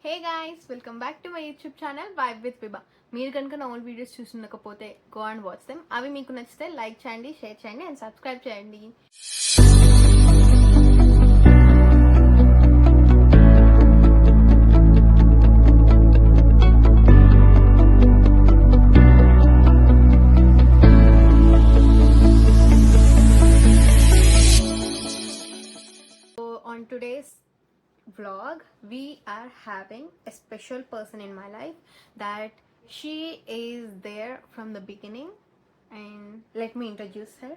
Hey guys, welcome back to my YouTube channel vibe with Vibha. మీరు కనుక నా old videos చూస్తుండకపోతే గో అండ్ వాచ్ దెమ్. అవి మీకు నచ్చితే లైక్ చేయండి, షేర్ చేయండి అండ్ సబ్స్క్రైబ్ చేయండి. So on today's vlog we are having a special person in my life that she is there from the beginning, and let me introduce her.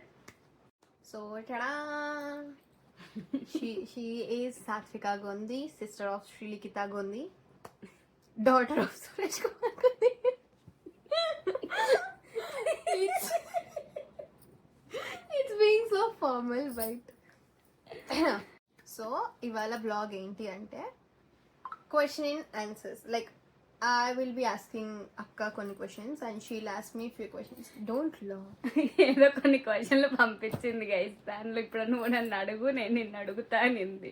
So tada, she is Satvika Gondi, sister of Srilikita Gondi, daughter of Suresh Kumar Gondi. it's being so formal, but so ఇవాళ blog ఏంటి అంటే question in answers. Like I will be asking అక్క కొన్ని questions and she will ask me few questions. Don't లో ఏదో కొన్ని క్వశ్చన్లు పంపించింది గైస్. దానిలో ఇప్పుడు నువ్వు నన్ను అడుగు, నేను నిన్ను అడుగుతా అనింది.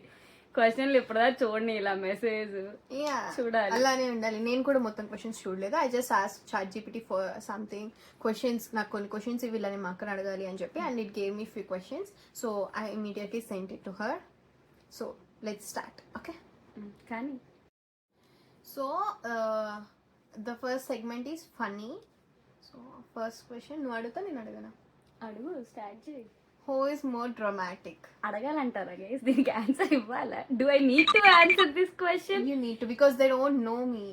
క్వశ్చన్లు ఇప్పుడుదా చూడండి, ఇలా మెసేజ్ చూడాలి, అలానే ఉండాలి. నేను కూడా మొత్తం క్వశ్చన్స్ చూడలేదు. I just ask ChatGPT for something questions. నాకు కొన్ని క్వశ్చన్స్ వీళ్ళని మా అక్కని అడగాలి అని చెప్పి, and it gave me few questions. So I immediately cent it to her. So let's start, okay? కానీ So the first segment is funny. So first question, నువ్వు అడుగుతా నేను అడగనా? అడుగు, స్టార్ట్ చేయి. Who is more dramatic? అడగాలంటారా guys? దీనికి answer ఇవ్వాలా? Do I need to answer this question? You need to, because they don't know me.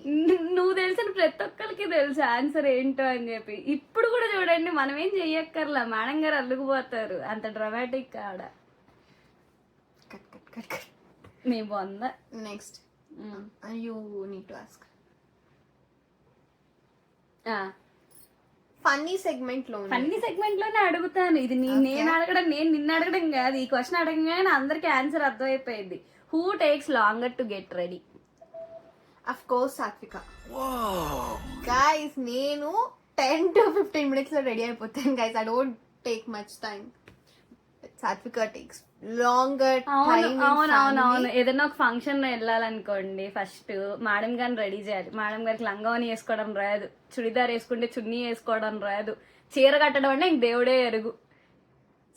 నువ్వు తెలిసిన ప్రతి ఒక్కరికి తెలుసు ఆన్సర్ ఏంటో అని చెప్పి. ఇప్పుడు కూడా చూడండి, మనం ఏం చెయ్యక్కర్లా, మేడం గారు అల్లుకుపోతారు. అంత డ్రామాటిక్ ఆడ. Cut. నీ బొంద. Next. You need to ask. Funny segment లోనే అడుగుతాను. ఇది నేను అడగడం, నేను నిన్ను అడగడం కాదు. ఈ క్వశ్చన్ అడగగానే అందరికి ఆన్సర్ అర్థమైపోయింది. Who takes longer to get ready? Of course సాత్విక. గైస్ నేను 10 to 15 minutes లో రెడీ అయిపోతాను guys. I don't take much time. సాత్విక టేక్స్ లాంగర్ టైం. అవును. ఏదైనా ఒక ఫంక్షన్ లో వెళ్ళాలనుకోండి, ఫస్ట్ మేడం గారిని రెడీ చేయాలి. మేడం గారికి లంగావని వేసుకోవడం రాదు, చుడిదార్ వేసుకుంటే చున్నీ వేసుకోవడం రాదు, చీర కట్టడం అంటే ఇంక దేవుడే ఎరుగు.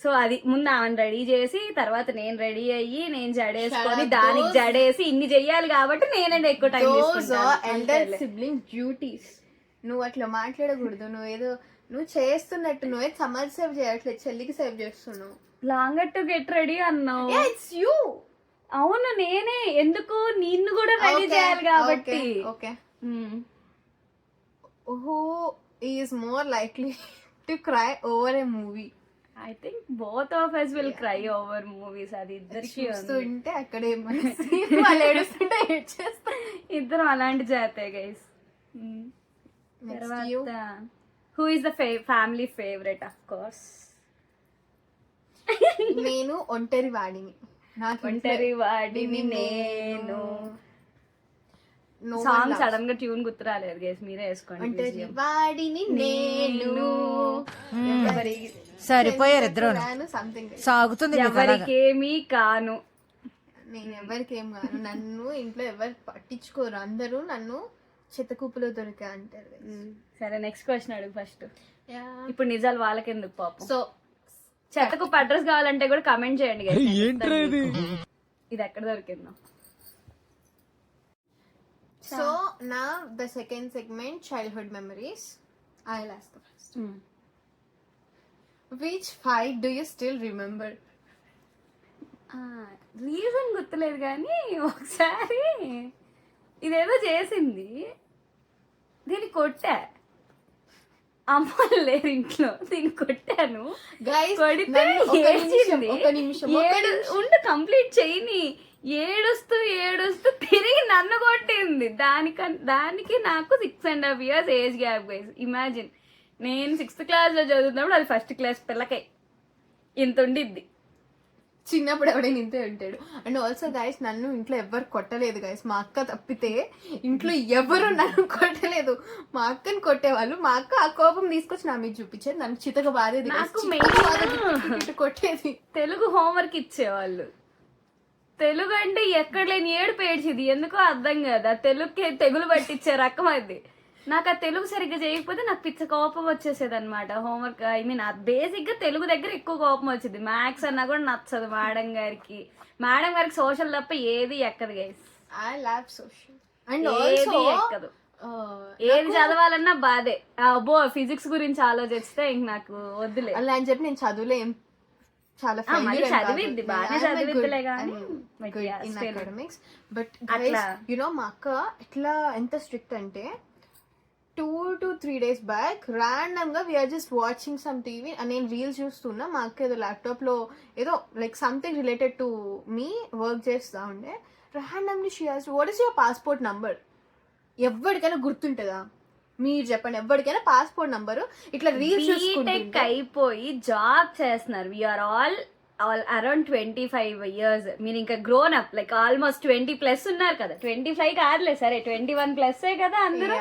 సో అది ముందు ఆమెను రెడీ చేసి, తర్వాత నేను రెడీ అయ్యి, నేను జడేసుకొని దానికి జడేసి ఇన్ని చెయ్యాలి. కాబట్టి నేనంటే ఎక్కువ టైం తీసుకుంటాను. Sibling duties. నువ్వు అట్లా మాట్లాడకూడదు. నువ్వు చేస్తున్నట్టు నువ్వే సమ్మర్ సేవ్ చేయట్లేదు, చెల్లికి సేవ్ చేస్తున్నావు. లాంగర్ టు గెట్ రెడీ అన్నావు. It's you. అవును, నేనే. ఎందుకు? నిన్ను కూడా రెడీ చేయాలి కాబట్టి. Okay. Who is more likely to cry over a movie? I think both of us will cry over movies. అది ఇద్దరికి చూస్తుంటే అక్కడే వాళ్ళు ఏడుస్తుంటే ఏడ్చేస్తా. ఇద్దరం అలాంటి జాతే గైస్. తర్వాత who is the family favorite? Of course నేను ఒంటరి వాడిని. నేను సాంగ్ సడన్ గా ట్యూన్ గుర్తు రాలేదు గైస్, మీరే వేసుకోండి. ఒంటరి వాడిని నేను. సరిపోయారు ఇద్దరు. సంథింగ్ సాగుతుంది. ఎవరికేమీ కాను. నేను ఎవరికేం కాను. నన్ను ఇంట్లో ఎవరు పట్టించుకోరు. అందరూ నన్ను చెత్తకూపులో దొరికా అంటారు. సరే, నెక్స్ట్ క్వశ్చన్ అడుగు ఫస్ట్. ఇప్పుడు నిజాలు వాళ్ళకెందుకు పాపం. సో చెత్తకు అడ్రస్ కావాలంటే కూడా కమెంట్ చేయండి. ఇది ఎక్కడ దొరికిందో. So now the second segment, childhood memories. I'll ask the first. Which fight do you still remember? Reason గుర్తులేదు కానీ ఒకసారి ఇదేదో చేసింది, దీన్ని కొట్టా. అమ్మ లేరు ఇంట్లో, దీన్ని కొట్టాను. ఉండి కంప్లీట్ చేయని ఏడుస్తూ తిరిగి నన్ను కొట్టింది. దానికి నాకు 6.5 years age gap guys. Imagine, నేను 6th class లో చదువుతున్నప్పుడు అది 1st class పిల్లకై ఇంత ఉండిద్ది. చిన్నప్పుడు ఎవడైనా ఇంతే ఉంటాడు. అండ్ ఆల్సో గైస్, నన్ను ఇంట్లో ఎవరు కొట్టలేదు గైస్, మా అక్క తప్పితే ఇంట్లో ఎవరు నన్ను కొట్టలేదు. మా అక్కని కొట్టేవాళ్ళు. మా అక్క ఆ కోపం తీసుకొచ్చి నా మీద చూపించేది, నన్ను చితక బాధేది, నాకు కొట్టేది. తెలుగు హోంవర్క్ ఇచ్చేవాళ్ళు. తెలుగు అంటే ఎక్కడ లేని ఏడుపు ఏడ్చింది, ఎందుకో అర్థం కదా. తెలుగుకి తెగులు పట్టించే రకం అది. నాకు ఆ తెలుగు సరిగ్గా చేయకపోతే నాకు పిచ్చ కోపం వచ్చేసేది అనమాట. హోంవర్క్ ఐ మీన్ బేసిక్ గా తెలుగు దగ్గర ఎక్కువ కోపం వచ్చింది. మ్యాథ్స్ అన్నా కూడా నచ్చదు మేడం గారికి. మేడం గారికి సోషల్ తప్ప ఏది ఎక్కదు guys. I love social. And ఏది also, ఎక్కదు. ఏది చదవాలన్నా బాధే. అబ్బో ఫిజిక్స్ గురించి ఆలోచిస్తే ఇంక నాకు వద్దులే. అలా అని చెప్పి నేను చదువులో ఏం చాలా మళ్ళీ చదివిద్ది, బాగానే చదివిద్దిలే కానీ ఇన్ అకాడమిక్స్. బట్ అట్లా. యునో మా అక్క ఎట్లా ఎంత స్ట్రిక్ట్ అంటే 2 to 3 days బ్యాక్ ర్యాండమ్ గా we are just watching some TV. నేను రీల్స్ చూస్తున్నా, మా అక్క ఏదో ల్యాప్టాప్ లో ఏదో లైక్ సంథింగ్ రిలేటెడ్ టు మీ వర్క్ చేస్తా ఉండే. Randomly she asked what is your passport number. ఎవరికైనా గుర్తుంటుందా మీరు చెప్పండి, ఎవరికైనా పాస్పోర్ట్ నంబరు ఇట్లా రీల్స్ బీటెక్ అయిపోయి జాబ్ చేస్తున్నారు. We are all around 25 years. మీరు ఇంకా గ్రోన్ అప్ లైక్ ఆల్మోస్ట్ 20+ ఉన్నారు కదా. 25 కాదులే సరే, 21+ కదా అందరూ.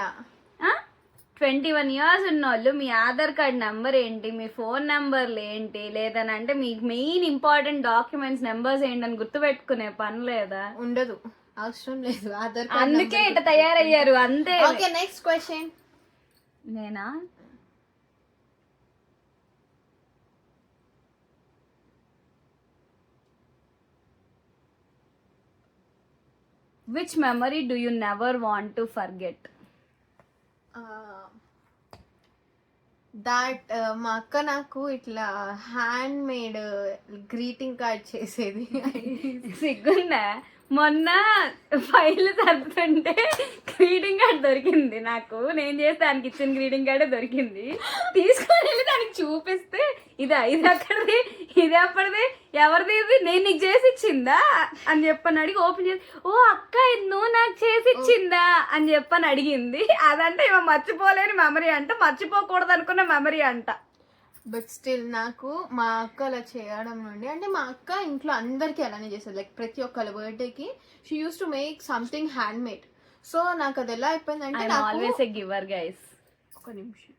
21 years ఉన్నోళ్ళు మీ ఆధార్ కార్డ్ నెంబర్ ఏంటి, మీ ఫోన్ నెంబర్లు ఏంటి, లేదనంటే మీకు మెయిన్ ఇంపార్టెంట్ డాక్యుమెంట్స్ నెంబర్స్ ఏంటి అని గుర్తుపెట్టుకునే పని లేదా? ఉండదు, అవసరం లేదు ఆధార్ అందుకే ఇట్లా తయారయ్యారు అంతే. Okay next question. నేనా? Which memory do you never want to forget? That మా అక్క నాకు ఇట్లా హ్యాండ్ మేడ్ గ్రీటింగ్ కార్డ్ చేసేది. సిగ్గుందా? మొన్న ఫైల్ సర్దుతుంటే గ్రీటింగ్ కార్డ్ దొరికింది నాకు. నేను చేస్తే దానికి ఇచ్చిన గ్రీటింగ్ కార్డే దొరికింది. తీసుకొని వెళ్ళి దానికి చూపిస్తే ఇది అక్కడిది, ఇది అప్పటిది, ఎవరిది ఇది, నేను నీకు చేసి ఇచ్చిందా అని చెప్పని అడిగి ఓపెన్ చేసి, ఓ అక్క ఇది నువ్వు నాకు చేసి ఇచ్చిందా అని చెప్పని అడిగింది. అదంటే ఇవ మర్చిపోలేని మెమరీ అంట, మర్చిపోకూడదు అనుకున్న మెమరీ అంట. బట్ స్టిల్ నాకు మా అక్క అలా చేయడం నుండి, అంటే మా అక్క ఇంట్లో అందరికీ అలానే చేసేది. లైక్ ప్రతి ఒక్కళ్ళ బర్త్డేకి she use to make something hand made. So నాకు అది ఎలా అయిపోయిందంటే ఆల్వేస్ ఏ గివర్ గైస్. ఒక నిమిషం.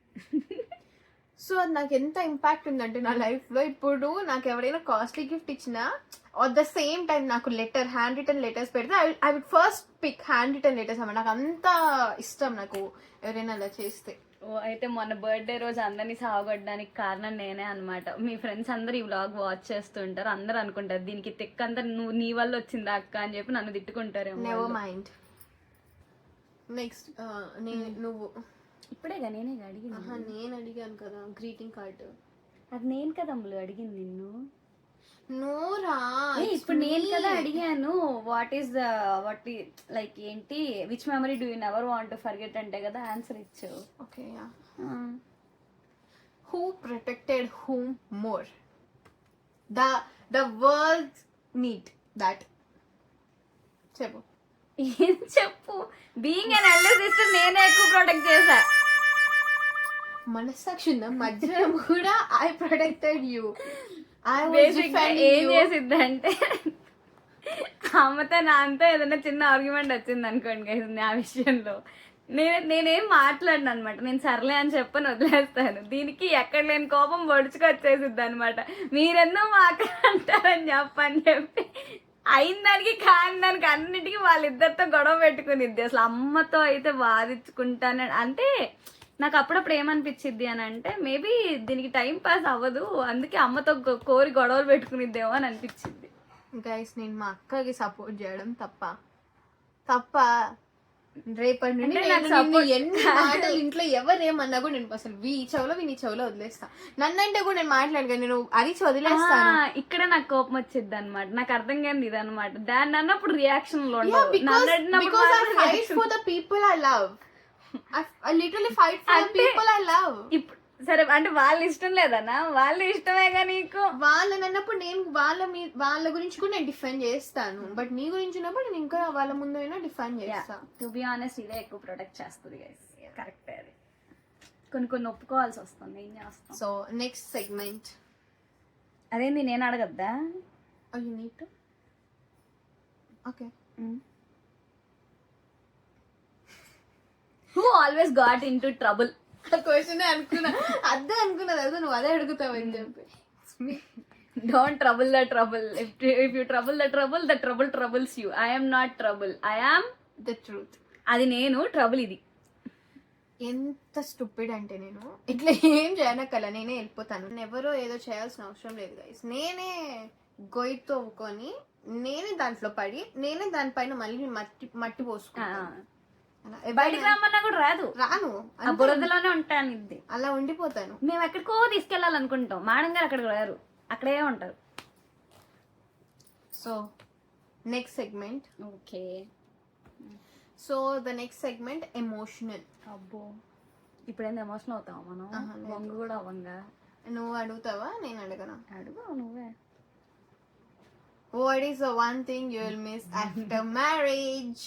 సో అది నాకు ఎంత ఇంపాక్ట్ ఉందంటే నా లైఫ్ లో, ఇప్పుడు నాకు ఎవరైనా కాస్ట్లీ గిఫ్ట్ ఇచ్చినా అట్ ద సేమ్ టైం నాకు లెటర్, హ్యాండ్ రిటర్న్ లెటర్స్ పెడితే I would first pick hand written letters అన్నమాట. నాకు అంత ఇష్టం నాకు ఎవరైనా అలా చేస్తే. ఓ అయితే మొన్న బర్త్డే రోజు అందరినీ సాగొట్టడానికి కారణం నేనే అనమాట. మీ ఫ్రెండ్స్ అందరు ఈ వ్లాగ్ వాచ్ చేస్తుంటారు, అందరు అనుకుంటారు దీనికి తిక్క అంతా నువ్వు నీ వల్ల వచ్చింది అక్క అని చెప్పి నన్ను తిట్టుకుంటారేమో. Never mind. నెక్స్ట్ నువ్వు. ఇప్పుడేగా నేనే అడిగింది. నేను అడిగాను కదా గ్రీటింగ్ కార్డు. అది నేను కదా అమ్ములు అడిగింది నిన్ను. నోరా ఇప్పుడు నేను కదా అడిగాను. వాట్ లైక్ ఏంటి, which memory do you never want to forget అంటే కదా ఆన్సర్ ఇచ్చావు. Okay yeah. Who protected whom more? The world need that. చెప్పు. ఏం చెప్పు? బీయింగ్ అన్ ఎల్డర్ సిస్టర్ నేనే ఎక్కువ ప్రొటెక్ట్ చేశా. మనస్సాక్షి ఉందా? మధ్యలో కూడా ఐ ప్రొటెక్టెడ్ యూ. ఏం చేసిద్ది అంటే అమ్మతో నాతో ఏదైనా చిన్న ఆర్గ్యుమెంట్ వచ్చింది అనుకోండి ఆ విషయంలో, నేనేం మాట్లాడిన అనమాట. నేను సర్లే అని చెప్పని వదిలేస్తాను. దీనికి ఎక్కడ లేని కోపం పొడుచుకొచ్చేసిద్ది అనమాట. మీరెన్నో మాట్లాడంటారని చెప్పి అయిన దానికి కాని దానికి అన్నిటికీ వాళ్ళిద్దరితో గొడవ పెట్టుకునిద్ది. అసలు అమ్మతో అయితే బాధించుకుంటాను. అంటే నాకు అప్పుడప్పుడు ఏమనిపించిద్ది అని అంటే మేబీ దీనికి టైం పాస్ అవ్వదు, అందుకే అమ్మతో కోరి గొడవలు పెట్టుకునిద్దేమో అని అనిపించింది. గైస్ నేను మా అక్కకి సపోర్ట్ చేయడం తప్ప రేపటి నుండి ఎన్ని మాటలు ఇంట్లో ఎవరేమన్నా కూడా నేను అసలు వీని చెవులో వదిలేస్తా. నన్నంటే కూడా నేను మాట్లాడగా నేను అరిచి వదిలేస్తాను. ఇక్కడ నాకు కోపం వచ్చింది అనమాట. నాకు అర్థం కాదు ఇది అనమాట. దాన్ని అన్నప్పుడు రియాక్షన్ లో I literally fight for the people I love. సరే అంటే వాళ్ళ ఇష్టం లేదన్నా, వాళ్ళ ఇష్టమేగా నీకు. వాళ్ళని అన్నప్పుడు నేను వాళ్ళ గురించి కూడా నేను డిఫెండ్ చేస్తాను. బట్ నీ గురించి ఉన్నప్పుడు నేను ఇంకా వాళ్ళ ముందు అయినా డిఫెండ్ చేస్తాను. టు బి ఆనెస్ట్ ఇదే ఎక్కువ ప్రొటెక్ట్ చేస్తుంది గైస్. కరెక్ట్. అది కొన్ని ఒప్పుకోవాల్సి వస్తుంది, ఏం చేస్తాం. So next segment. అదేంది నేను అడగద్దా? You need to. Okay. Who always got into trouble? Question అనుకున్నా, అదే అనుకున్నది నువ్వు అదే అడుగుతావు అని చెప్పి. Don't trouble the trouble. If you trouble the trouble troubles you. I am not trouble. I am the truth. అది నేను, ట్రబుల్ ఇది. ఎంత స్టూపిడ్ అంటే నేను ఇట్లా ఏం చేయనక్కల నేనే వెళ్ళిపోతాను. ఎవరో ఏదో చేయాల్సిన అవసరం లేదు గైస్. నేనే గొయ్యి తవ్వుకొని నేనే దాంట్లో పడి నేనే దానిపైన మళ్ళీ మట్టి పోసుకుంటాను. బయటికి రమ్మన్నా కూడా రాదు, రాను, ఆ బురదలోనే ఉంటాను. ఇది అలా ఉండిపోతాను. మేము ఎక్కడికో తీసుకెళ్ళాలనుకుంటాం, మేడం గారు అక్కడికి రారు, అక్కడే ఉంటారు. So next segment. Okay. So the next segment emotional. అబ్బో, ఇప్పుడేంది ఎమోషనల్ అవుతావా మనం? వంగు కూడా అవ్వంగా. నువ్వు అడుగుతావా నేను అడగనా? అడుగు నువ్వే. What is the one thing you will miss after marriage?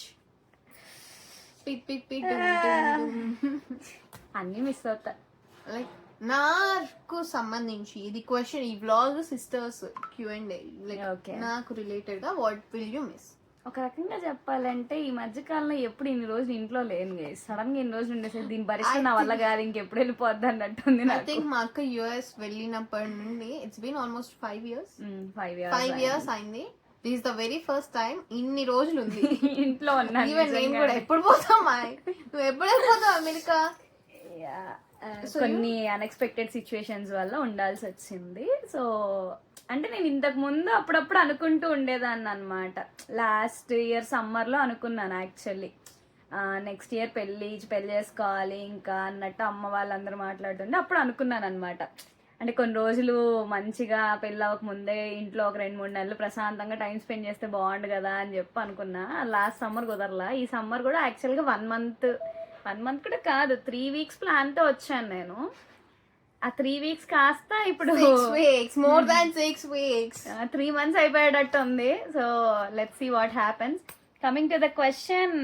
Pit pit pit dum dum dum. అన్నీ మిస్ అవుతా. Like నాకు సంబంధించి ఇది క్వశ్చన్, ఈ vlog sisters Q&A. Like Okay. నాకు రిలేటెడ్ గా what will you miss? ఒక రకంగా చెప్పాలంటే ఈ మధ్య కాలంలో ఎప్పుడు ఇన్ని రోజులు ఇంట్లో లేను గైస్. సడన్ గా ఇన్ని రోజులు ఉండేసరికి దీని భరిష్ట నా వల్ల కాదు, ఇంకెప్పుడు వెళ్ళిపోద్ది అన్నట్టుంది I నాకు. think మా అక్క US వెళ్ళినప్పటి నుండి it's been almost 5 years. 5 years అయింది. This is the very first time ఇన్ని రోజులు ఉంది ఇంట్లో ఉన్నాను. ఈవెన్ నేను కూడా ఎప్పుడు పోతామా, నువ్వు ఎప్పుడు వెళ్ళిపోతావు అమెరికా? కొన్ని అన్ఎక్స్పెక్టెడ్ సిచ్యువేషన్స్ వల్ల ఉండాల్సి వచ్చింది. సో అంటే నేను ఇంతకు ముందు అప్పుడప్పుడు అనుకుంటూ ఉండేదాన్ని అనమాట. లాస్ట్ ఇయర్ సమ్మర్లో అనుకున్నాను యాక్చువల్లీ, నెక్స్ట్ ఇయర్ పెళ్ళి చేసుకోవాలి ఇంకా అన్నట్టు అమ్మ వాళ్ళందరూ మాట్లాడుతుంటే అప్పుడు అనుకున్నాను అనమాట. అంటే కొన్ని రోజులు మంచిగా పెళ్ళి అవ్వక ముందే ఇంట్లో ఒక 2-3 నెలలు ప్రశాంతంగా టైం స్పెండ్ చేస్తే బాగుండు కదా అని చెప్పి అనుకున్నా. లాస్ట్ సమ్మర్ కుదరలా. ఈ సమ్మర్ కూడా యాక్చువల్గా 1 మంత్ కూడా కాదు, 3 weeks ప్లాన్తో వచ్చాను నేను. ఆ 3 weeks కాస్త ఇప్పుడు 6 weeks, more than 6 weeks. 3 months అయిపోయేటట్టు ఉంది. So let's see what happens. Coming to the question,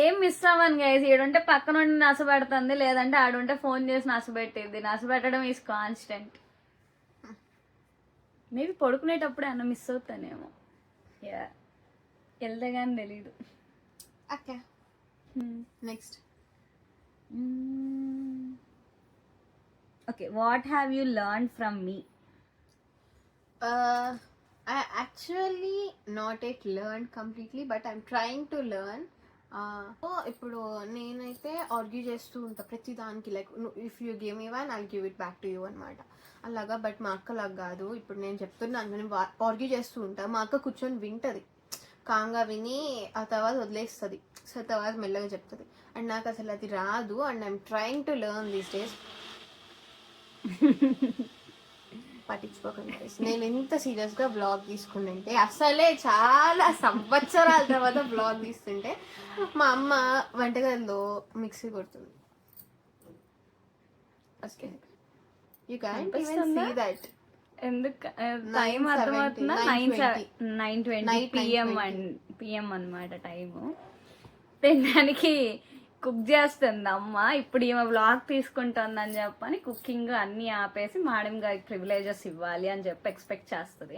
ఏం మిస్ అవ్వను గైస్. ఏడుంటే పక్కన ఉండి నసపెడుతుంది, లేదంటే ఆడుంటే ఫోన్ చేసి నసపెట్టింది. నసపెట్టడం ఈజ్ కాన్స్టెంట్. మేబీ పడుకునేటప్పుడే అన్న మిస్ అవుతానేమో, వెళ్తే కానీ తెలీదు. Okay. Next. Okay, what have you learned from me? I actually not yet learned completely, but I'm trying to learn. So ఇప్పుడు నేనైతే ఆర్గ్యూ చేస్తూ ఉంటా ప్రతి దానికి. Like if you give me one I'll give it back to you అనమాట అలాగా. But మా అక్క లాగా కాదు. ఇప్పుడు నేను చెప్తున్నాను, నేను ఆర్గ్యూ చేస్తూ ఉంటా, మా అక్క కూర్చొని వింటది, కాంగా విని ఆ తర్వాత వదిలేస్తుంది. సో తర్వాత మెల్లగా చెప్తుంది. అండ్ నాకు అసలు అది రాదు. And I'm trying to learn these days. పట్టించుకోకండి. నేను ఎంత సీరియస్గా బ్లాగ్ తీసుకుంటుంటే, అసలే చాలా సంవత్సరాల తర్వాత బ్లాగ్ తీస్తుంటే మా అమ్మ వంటగదిలో మిక్సీ కొడుతుంది. You can even see that. ఎందుకు టైం అర్థమవుతుందా? 9:20 PM అనమాట టైము. తినడానికి కుక్ చేస్తుంది అమ్మ. ఇప్పుడు ఈమె వ్లాగ్ తీసుకుంటుంది అని చెప్పని కుకింగ్ అన్ని ఆపేసి మేడం గారికి ప్రివిలేజెస్ ఇవ్వాలి అని చెప్పి ఎక్స్పెక్ట్ చేస్తుంది.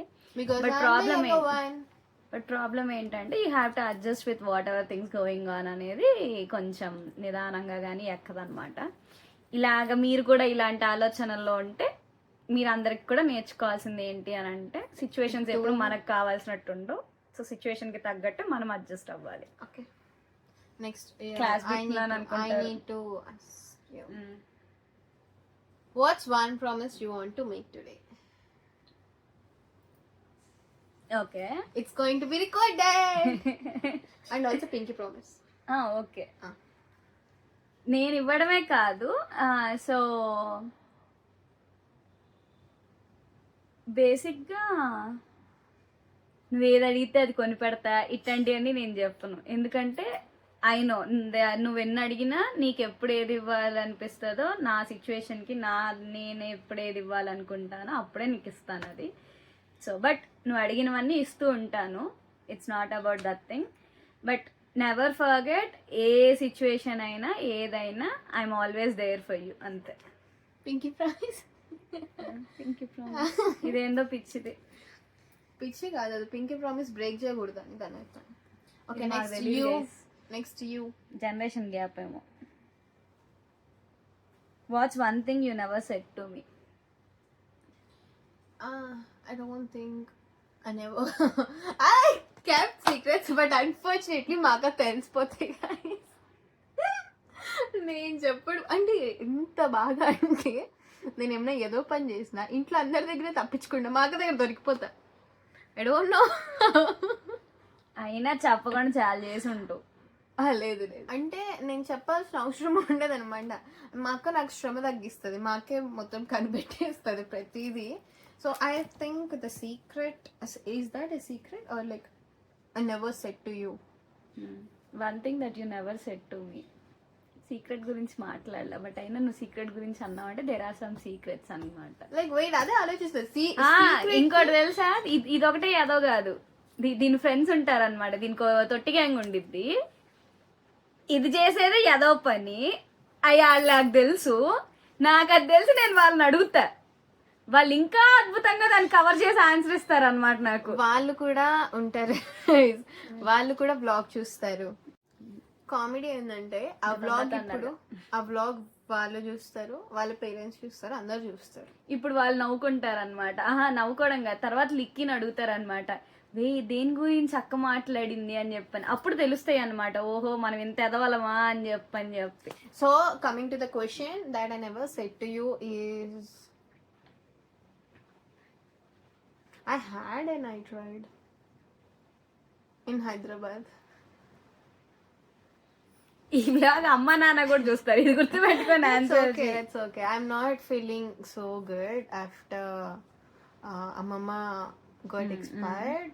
బట్ ప్రాబ్లం ఏంటంటే you have to adjust with what ever things going on అనేది కొంచెం నిదానంగా కానీ ఎక్కదనమాట. ఇలాగ మీరు కూడా ఇలాంటి ఆలోచనల్లో ఉంటే మీరు అందరికి కూడా నేర్చుకోవాల్సింది ఏంటి అని అంటే, సిచ్యువేషన్స్ ఎప్పుడు మనకు కావాల్సినట్టు ఉండవు. సో సిచ్యువేషన్ కి తగ్గట్టు మనం అడ్జస్ట్ అవ్వాలి. Okay, next class I need to ask you. What's one promise you want to make today? Okay, It's going to be recorded. And also pinky promise. Okay. నేను ఇవ్వడమే కాదు, సో బేసిక్గా నువ్వు ఏది అడిగితే అది కొని పెడతా ఇట్లాంటివన్నీ నేను చెప్పను. ఎందుకంటే అయినో నువ్వు ఎన్ని అడిగినా నీకు ఎప్పుడు ఏది ఇవ్వాలనిపిస్తుందో, నా సిచ్యువేషన్కి నేను ఎప్పుడు ఏది ఇవ్వాలనుకుంటానో అప్పుడే నీకు ఇస్తాను అది. సో బట్ నువ్వు అడిగినవన్నీ ఇస్తూ ఉంటాను. It's not about that thing. But never forget, ఏ సిచ్యువేషన్ అయినా ఏదైనా I'm always there for you, అంతే. Pinky promise. పింకీ ప్రామిస్ ఇదేందో పిచ్చిది. పిచ్చి కాదు అది, పింకీ ప్రామిస్ బ్రేక్ చేయకూడదు అని దాని అర్థం. Okay, next you. Generation gap ఏమో. What's one thing you never said to me? I don't think I never. I kept secrets, but unfortunately, మాకు తెలిసిపోతాయి guys. నేను చెప్పడు అంటే ఎంత బాగా అంటే నేను ఏమైనా ఏదో పని చేసిన ఇంట్లో అందరి దగ్గర తప్పించుకుంటా మా అక్క దగ్గర దొరికిపోతా. I don't no. అయినా చెప్పకుండా చాలా చేసి ఉంటావు. లేదు లేదు అంటే నేను చెప్పాల్సిన అవసరం ఉండదు అనమాట. మా అక్క నాకు శ్రమ తగ్గిస్తుంది, మా అక్కే మొత్తం కనిపెట్టేస్తుంది ప్రతిదీ. So I think the secret is that a secret or like I never said to you. One thing that you never said to me. Secret గురించి మాట్లాడలే, బట్ అయినా నువ్వు సీక్రెట్ గురించి అన్నావు అంటే దేర్ ఆర్ సమ్ సీక్రెట్స్ అన్నమాట. Like wait అదే ఆలోచిస్తుంది. ఇంకోటి తెలుసా, ఇదొకటే ఏదో కాదు, దీని ఫ్రెండ్స్ ఉంటారనమాట, దీనికి తొట్టి గ్యాంగ్ ఉండిద్ది. ఇది చేసేది ఏదో పని అయ్యా నాకు తెలుసు, నాకు అది తెలిసి నేను వాళ్ళని అడుగుతా, వాళ్ళు ఇంకా అద్భుతంగా దాన్ని కవర్ చేసి ఆన్సర్ ఇస్తారు అనమాట. నాకు వాళ్ళు కూడా ఉంటారు, వాళ్ళు కూడా బ్లాగ్ చూస్తారు. కామెడీ ఏంటంటే ఆ బ్లాగ్ ఇప్పుడు ఆ బ్లాగ్ వాళ్ళు చూస్తారు, వాళ్ళ పేరెంట్స్ చూస్తారు, అందరు చూస్తారు. ఇప్పుడు వాళ్ళు నవ్వుకుంటారు అనమాట. నవ్వుకోవడం కాదు, తర్వాత లిక్కిని అడుగుతారు అనమాట, దేని గురించి అక్క మాట్లాడింది అని చెప్పని. అప్పుడు తెలుస్తాయి అనమాట, ఓహో మనం ఇంత ఎదవలమా అని చెప్పి. So coming to the question that I never said to you is I had a night ride in Hyderabad. ఈ బ్లాగ్ అమ్మ నాన్న కూడా చూస్తారు, ఇది గుర్తుపెట్టుకొని answer. It's okay. I'm not feeling so good after Amma got expired.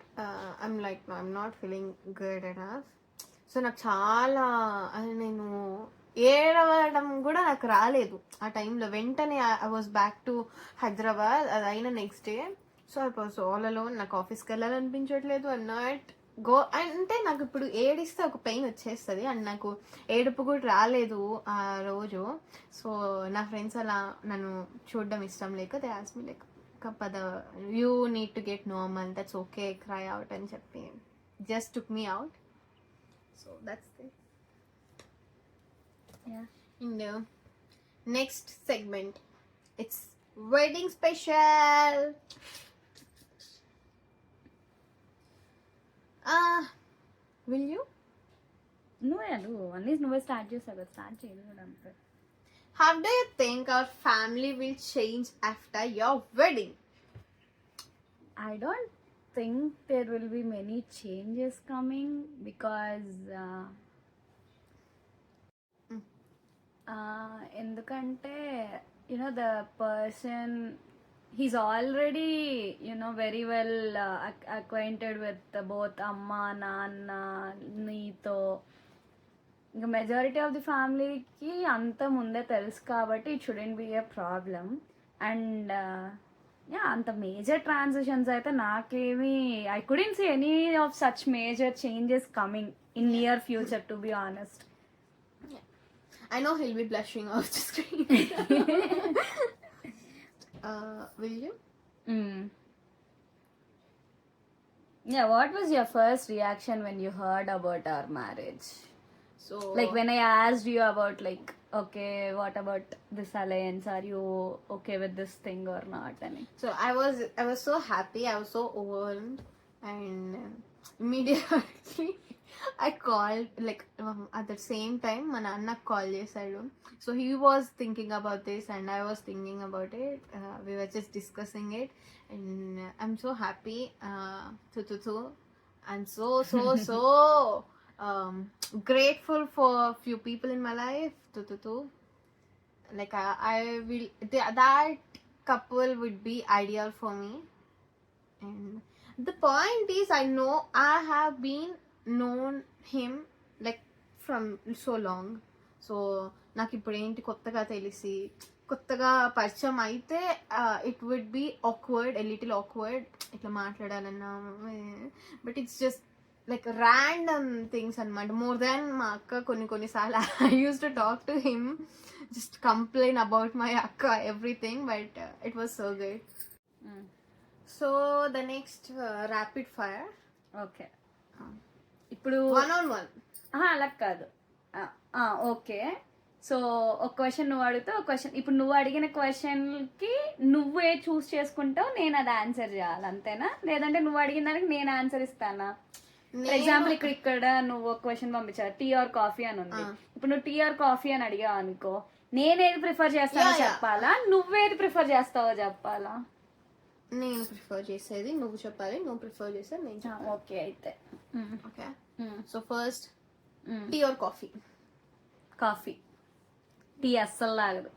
I'm like, no, I'm not feeling good enough. So నాకు చాలా నేను ఏడవడం కూడా నాకు రాలేదు ఆ టైంలో. వెంటనే I was back to Hyderabad. అది అయిన next day. So I was all alone. నాకు ఆఫీస్కి వెళ్ళాలనిపించట్లేదు. ఐ నాట్ గో అంటే నాకు ఇప్పుడు ఏడిస్తే ఒక పెయిన్ వచ్చేస్తుంది, అండ్ నాకు ఏడుపు కూడా రాలేదు ఆ రోజు. సో నా ఫ్రెండ్స్ అలా నన్ను చూడడం ఇష్టం లేక దే ఆస్క్ మీ లైక్ పద you need to get normal, that's okay, cry out అని చెప్పి just took me out. So that's the. And next segment it's wedding special. Will you? నువ్వే స్టార్ట్ చేసావు కదా, స్టార్ట్ చేయలేదు. How do you think our family will change after your wedding? I don't think there will be many changes coming because ఎందుకంటే the person, he's already very well acquainted with both amma nanna neeto. ఇంకా majority of the ఫ్యామిలీకి అంత ముందే తెలుసు కాబట్టి it shouldn't be a problem. And అంత major transitions అయితే నాకేమీ I couldn't see any of such major changes coming in near future, to be honest. I know he'll be blushing off the screen. Will you? Yeah, what was your first reaction when you heard about our marriage? So Like when I asked you about like, okay, what about this alliance? Are you okay with this thing or not? So I was so happy. I was so overwhelmed, and immediately I called, like at the same time my nana call chesadu. So he was thinking about this and I was thinking about it. We were just discussing it, and I'm so happy. I'm so grateful for few people in my life. Like I will that couple would be ideal for me. And the point is, I know I have been known him like from so long. So నాకు ఇప్పుడు ఏంటి కొత్తగా తెలిసి కొత్తగా పరిచయం అయితే it would be awkward, a little awkward ఇట్లా మాట్లాడాలన్నా. But it's just like random things అనమాట. మోర్ దాన్ మా అక్క కొన్నిసార్లు I used to talk to him, just complain about my akka everything, but it was so good. So the next rapid fire. Okay. ఇప్పుడు 1-on-1. అలా కాదు. Okay, so ఒక question నువ్వు అడిగితే ఒక క్వశ్చన్, ఇప్పుడు నువ్వు అడిగిన క్వశ్చన్ కి నువ్వే చూస్ చేసుకుంటావు, నేను అది ఆన్సర్ చేయాలి అంతేనా? లేదంటే నువ్వు అడిగిన దానికి నేను ఆన్సర్ ఇస్తానా? ఫర్ ఎగ్జాంపుల్ ఇక్కడ నువ్వు ఒక క్వశ్చన్ పంపించావు, టీ ఆర్ కాఫీ అని ఉంది. ఇప్పుడు నువ్వు టీ ఆర్ కాఫీ అని అడిగావు అనుకో, నేనేది ప్రిఫర్ చేస్తానో చెప్పాలా, నువ్వేది ప్రిఫర్ చేస్తావో చెప్పాలా? నేను ప్రిఫర్ చేసేది నువ్వు చెప్పాలి, నువ్వు ప్రిఫర్ చేసేది నేను చెప్పాలి. ఓకే అయితే okay. So first tea or coffee? Coffee. Tea అస్సలు లాగదు.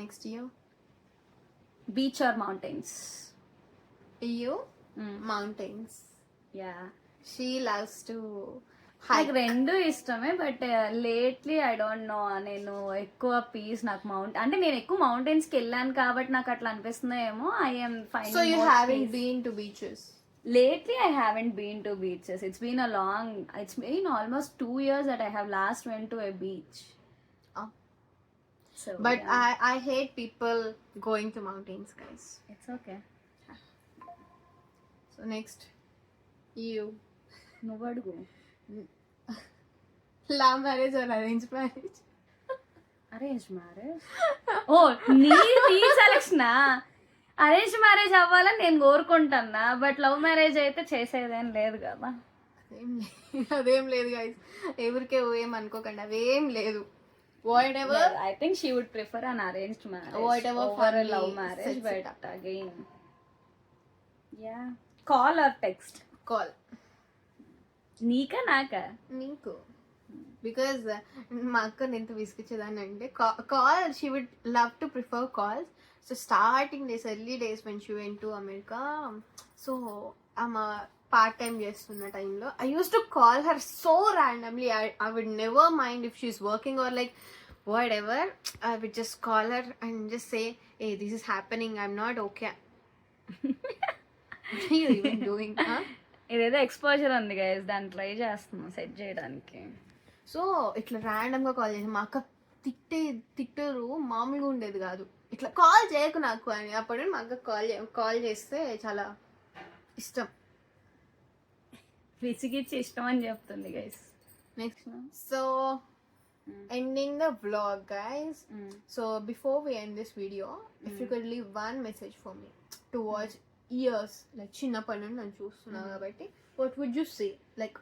Next you? Beach or mountains? You mountains. Yeah, she loves to నాకు రెండు ఇష్టమే, but lately I don't know, నేను ఎక్కువ పీస్ నాకు అంటే నేను ఎక్కువ మౌంటైన్స్ కి వెళ్ళాను కాబట్టి నాకు అట్లా అనిపిస్తుందో ఏమో. I'm fine. So you haven't been to beaches? Lately, I haven't been to beaches. It's been almost 2 years that I have last went to a beach. Oh. So, But yeah. I hate people going to mountains, guys. It's okay. So next, you. నువ్వు అడుగు. Love marriage or arranged marriage? Arranged marriage? Oh, నీ సెలక్షనా? Arrange marriage అవ్వాలని నేను కోరుకుంటున్నా, but love marriage అయితే చేసేదేం లేదు కదా. అదేం లేదు గైస్, ఎవరికే ఏం అనుకోకండి, అవేం లేదు. Whatever, I think she would prefer an arranged marriage whatever for love marriage. But again yeah, call or text? Call. నీకా నాకా? నీకు. బికాజ్ మా అక్కని ఎంత విసిగించేదాన్ని అంటే call, she would love to prefer calls. So starting days, early days when she went to America, so I'm a part-time చేస్తున్న టైంలో I used to call her so randomly. I would never mind if she's working or like whatever. I would just call her and just say, hey, this is happening, I'm not okay. What are you even doing? Huh? ఇదేదో exposure ఉంది guys, దాన్ని try చేస్తున్నాం set చేయడానికి. So ఇట్లా ర్యాండమ్గా call చేసి మా అక్క తిట్టరు మామూలుగా ఉండేది కాదు, ఇట్లా కాల్ చేయకు నాకు అని. అప్పుడు మా అక్క కాల్ చేస్తే చాలా ఇష్టం, విసిగిచ్చి ఇష్టం అని చెప్తుంది guys. Next, so ending the vlog guys. So before we end this video, if you could leave one message for me to watch years, like చిన్నప్పటి నుండి నన్ను చూస్తున్నావు కాబట్టి, what would you say? Like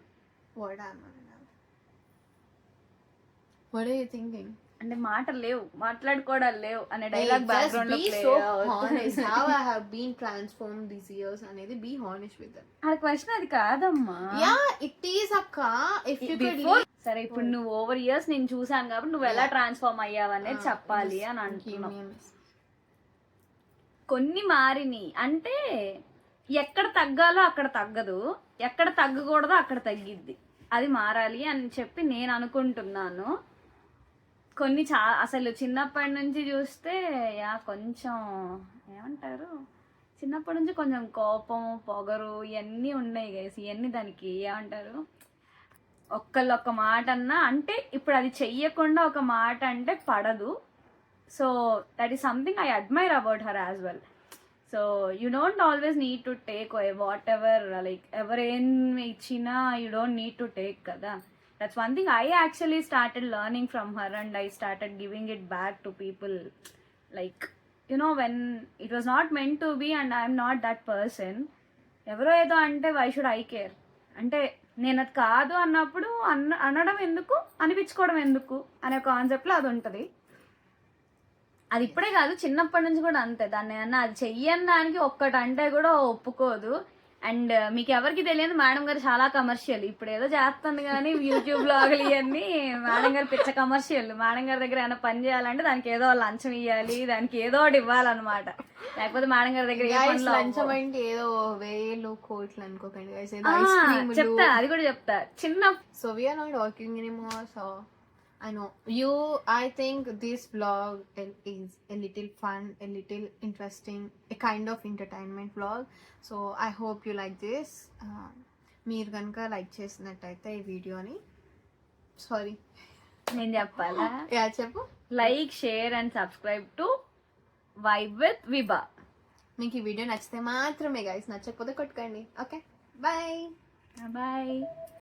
what are you thinking? అంటే మాటలు లేవు, మాట్లాడుకోవడాలు లేవు అనే డైలాగ్ బ్యాక్గ్రౌండ్ లో play honest how I have been transformed these years అనేది. be honest with them. ఆ క్వశ్చన్ అది కాదమ్మా. yeah it is akka. if you could leave... సరే, ఇప్పుడు నువ్వు ఓవర్ ఇయర్స్ నేను చూసాను కాబట్టి నువ్వు ఎలా ట్రాన్స్ఫార్మ్ అయ్యావు అనేది చెప్పాలి అని అంటున్నావు. కొన్ని మారిని అంటే ఎక్కడ తగ్గాలో అక్కడ తగ్గదు, ఎక్కడ తగ్గకూడదో అక్కడ తగ్గిద్ది, అది మారాలి అని చెప్పి నేను అనుకుంటున్నాను. కొన్ని అసలు చిన్నప్పటి నుంచి చూస్తే కొంచెం ఏమంటారు, చిన్నప్పటి నుంచి కొంచెం కోపం పొగరు ఇవన్నీ ఉన్నాయి గైస్. ఇవన్నీ దానికి ఏమంటారు, ఒక్క మాట అన్నా అంటే ఇప్పుడు అది చెయ్యకుండా ఒక మాట అంటే పడదు. So that is something I admire about her as well. So you don't always need to take what ever, like ఎవరేం ఇచ్చినా you don't need to take కదా. That's one thing I actually started learning from her, and I started giving it back to people. Like, you know, when it was not meant to be and I'm not that person. ఎవరో ఏదో అంటే why should I care? అంటే నేను అది కాదు అన్నప్పుడు అనడం ఎందుకు, అనిపించుకోవడం ఎందుకు అనే కాన్సెప్ట్లో అది ఉంటుంది. అది ఇప్పుడే కాదు, చిన్నప్పటి నుంచి కూడా అంతే. దాన్ని అన్న అది చెయ్యని దానికి ఒక్కటంటే కూడా ఒప్పుకోదు. అండ్ మీకు ఎవరికి తెలియదు, మేడం గారు చాలా కమర్షియల్. ఇప్పుడు ఏదో చేస్తుంది కానీ యూట్యూబ్ బ్లాగులు ఇవన్నీ మేడం గారు పిచ్చ కమర్షియల్. మేడం గారి దగ్గర ఏమైనా పని చేయాలంటే దానికి ఏదో లంచం ఇవ్వాలి, దానికి ఏదో ఒకటి ఇవ్వాలన్నమాట. లేకపోతే మేడం గారి దగ్గర లంచం అంటే ఏదో వేలు కోట్లు అనుకోకండి, చెప్తా, అది కూడా చెప్తా చిన్న. So we are not working anymore. So I know you. I think this vlog is a little fun, a little interesting, a kind of entertainment vlog. So I hope you like this. మీరు కనుక like చేసినట్టయితే ఈ వీడియోని, sorry నేను చెప్పాలా? చెప్పు. Like, share and subscribe to vibe with Vibha. మీకు ఈ వీడియో నచ్చితే మాత్రమే గైస్, నచ్చకపోతే కొట్టుకోండి. Okay, bye.